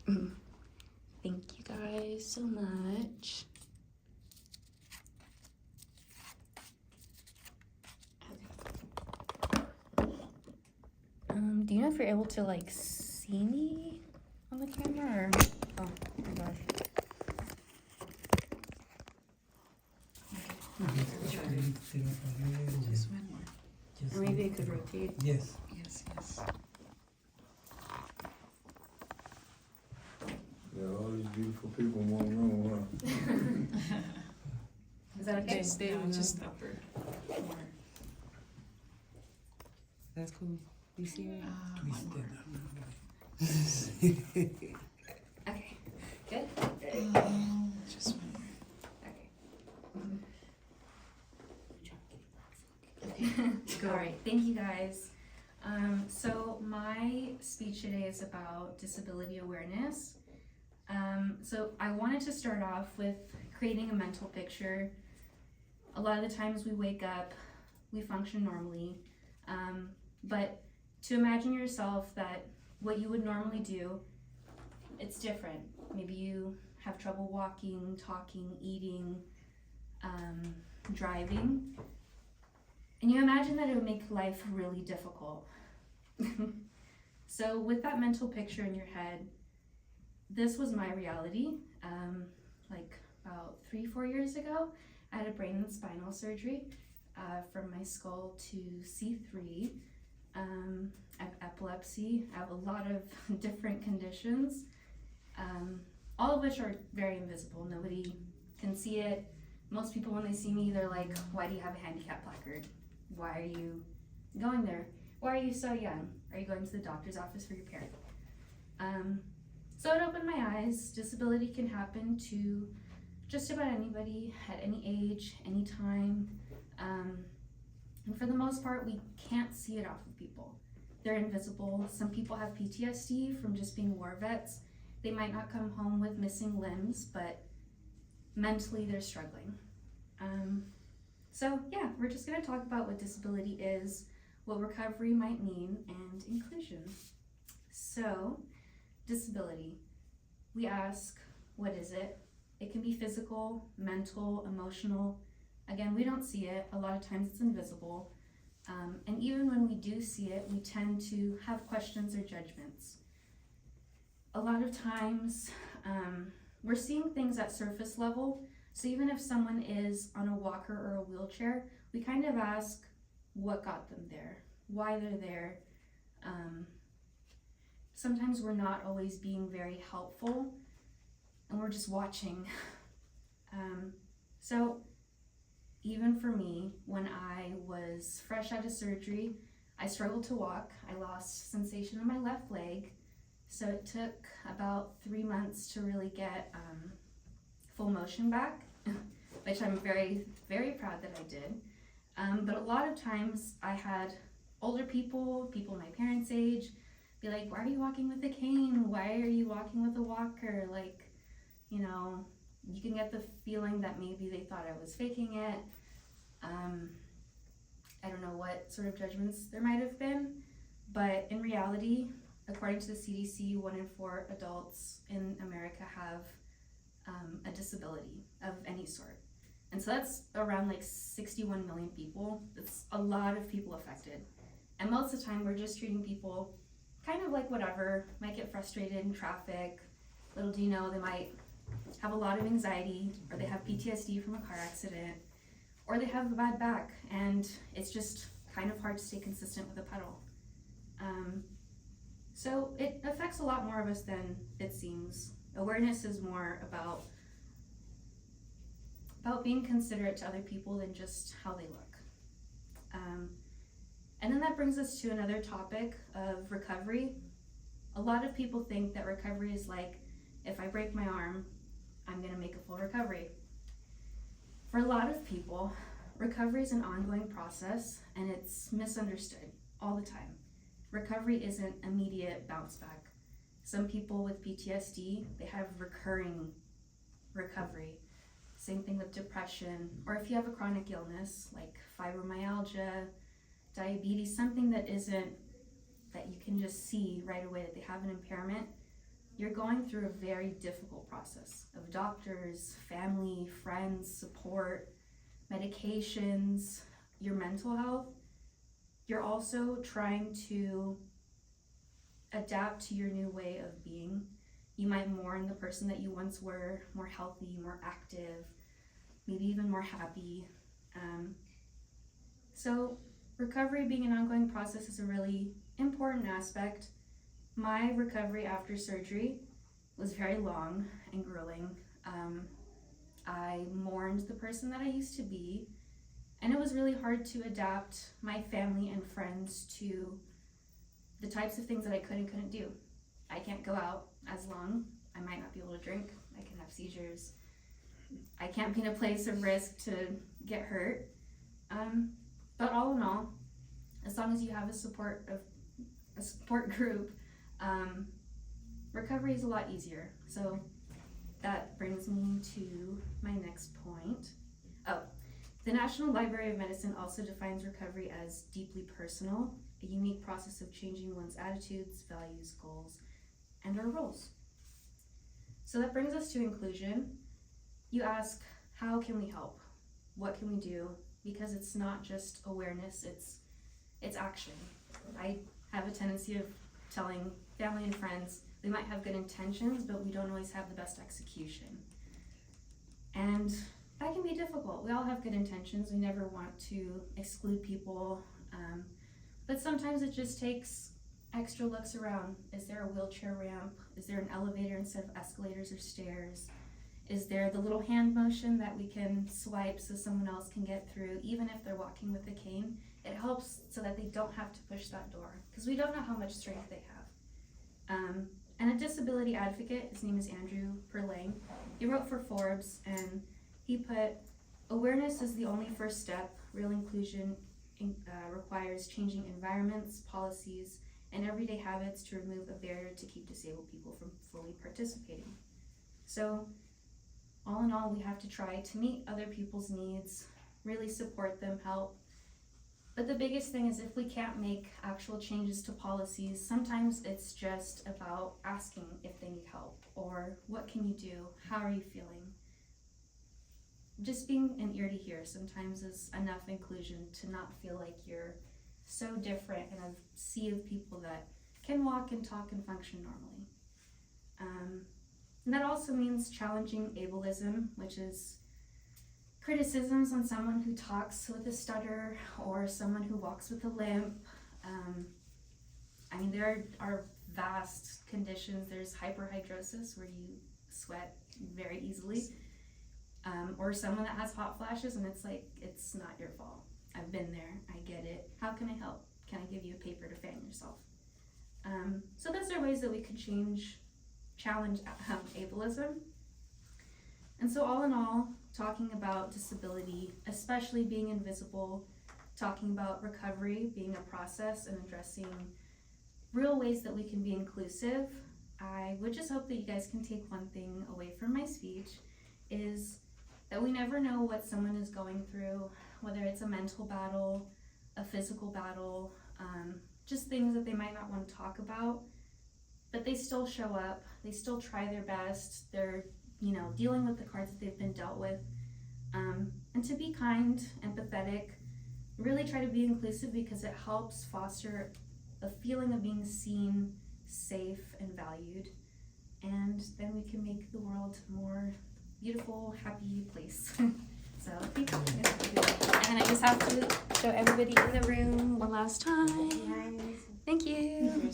Thank you guys so much. Do you know if you're able to like see me on the camera or? Oh my gosh. Just one more. Or maybe I could rotate. Yes. Yes. Yeah, all these beautiful people in one room, huh? Is that okay? Just upward. More. That's cool. You see it? Twist One it. Okay. Good? more. Just one more. Okay. All right. Thank you guys. So my speech today is about disability awareness. So I wanted to start off with creating a mental picture. A lot of the times we wake up, we function normally, but to imagine yourself that what you would normally do, it's different. Maybe you have trouble walking, talking, eating, driving, and you imagine that it would make life really difficult. So with that mental picture in your head, this was my reality. Like about 3-4 years ago, I had a brain and spinal surgery from my skull to C3. I have epilepsy. I have a lot of different conditions, all of which are very invisible. Nobody can see it. Most people, when they see me, they're like, why do you have a handicap placard? Why are you going there? Why are you so young? Are you going to the doctor's office for your parent? So it opened my eyes. Disability can happen to just about anybody at any age, any time. And for the most part, we can't see it off of people. They're invisible. Some people have PTSD from just being war vets. They might not come home with missing limbs, but mentally they're struggling. So yeah, we're just gonna talk about what disability is, what recovery might mean, and inclusion. So, disability. We ask, what is it? It can be physical, mental, emotional. Again, we don't see it. A lot of times it's invisible. And even when we do see it, we tend to have questions or judgments. A lot of times, we're seeing things at surface level. So even if someone is on a walker or a wheelchair, we kind of ask what got them there, why they're there. Sometimes we're not always being very helpful and we're just watching. So even for me, when I was fresh out of surgery, I struggled to walk. I lost sensation in my left leg. So it took about 3 months to really get full motion back, which I'm very, very proud that I did. But a lot of times I had older people my parents' age, be like, why are you walking with a cane? Why are you walking with a walker? Like, you know, you can get the feeling that maybe they thought I was faking it. I don't know what sort of judgments there might have been, but in reality, according to the CDC, 1 in 4 adults in America have a disability of any sort. And so that's around like 61 million people. It's a lot of people affected. And most of the time we're just treating people kind of like whatever, might get frustrated in traffic. Little do you know, they might have a lot of anxiety, or they have PTSD from a car accident, or they have a bad back and it's just kind of hard to stay consistent with a pedal. So it affects a lot more of us than it seems. Awareness is more about being considerate to other people than just how they look. And then that brings us to another topic of recovery. A lot of people think that recovery is like, if I break my arm, I'm gonna make a full recovery. For a lot of people, recovery is an ongoing process and it's misunderstood all the time. Recovery isn't immediate bounce back. Some people with PTSD, they have recurring recovery. Same thing with depression, or if you have a chronic illness like fibromyalgia, diabetes, something that you can just see right away that they have an impairment, you're going through a very difficult process of doctors, family, friends, support, medications, your mental health. You're also trying to adapt to your new way of being. You might mourn the person that you once were, more healthy, more active, maybe even more happy. So recovery being an ongoing process is a really important aspect. My recovery after surgery was very long and grueling. I mourned the person that I used to be, and it was really hard to adapt my family and friends to the types of things that I could and couldn't do. I can't go out as long. I might not be able to drink. I can have seizures. I can't be in a place of risk to get hurt. But all in all, as long as you have a support group, recovery is a lot easier. So that brings me to my next point. The National Library of Medicine also defines recovery as deeply personal, a unique process of changing one's attitudes, values, goals, and our roles. So that brings us to inclusion. You ask, how can we help? What can we do? Because it's not just awareness, it's action. I have a tendency of telling family and friends we might have good intentions, but we don't always have the best execution. And that can be difficult. We all have good intentions. We never want to exclude people, but sometimes it just takes extra looks around. Is there a wheelchair ramp? Is there an elevator instead of escalators or stairs? Is there the little hand motion that we can swipe so someone else can get through, even if they're walking with a cane? It helps so that they don't have to push that door, because we don't know how much strength they have. And a disability advocate, his name is Andrew Perlang, he wrote for Forbes, and he put, awareness is the only first step. Real inclusion requires changing environments, policies, and everyday habits to remove a barrier to keep disabled people from fully participating. So, all in all, we have to try to meet other people's needs, really support them, help. But the biggest thing is if we can't make actual changes to policies, sometimes it's just about asking if they need help, or what can you do, how are you feeling? Just being an ear to hear sometimes is enough inclusion to not feel like you're so different in a sea of people that can walk and talk and function normally. And that also means challenging ableism, which is criticisms on someone who talks with a stutter or someone who walks with a limp. There are vast conditions. There's hyperhidrosis, where you sweat very easily, or someone that has hot flashes, and it's like, it's not your fault. I've been there, I get it. How can I help? Can I give you a paper to fan yourself? So those are ways that we could challenge ableism. And so all in all, talking about disability, especially being invisible, talking about recovery being a process and addressing real ways that we can be inclusive, I would just hope that you guys can take one thing away from my speech, is that we never know what someone is going through, whether it's a mental battle, a physical battle, just things that they might not want to talk about, but they still show up, they still try their best, they're dealing with the cards that they've been dealt with, and to be kind, empathetic, really try to be inclusive, because it helps foster a feeling of being seen, safe, and valued, and then we can make the world a more beautiful, happy place. So thank you. And I just have to show everybody in the room one last time. Thank you.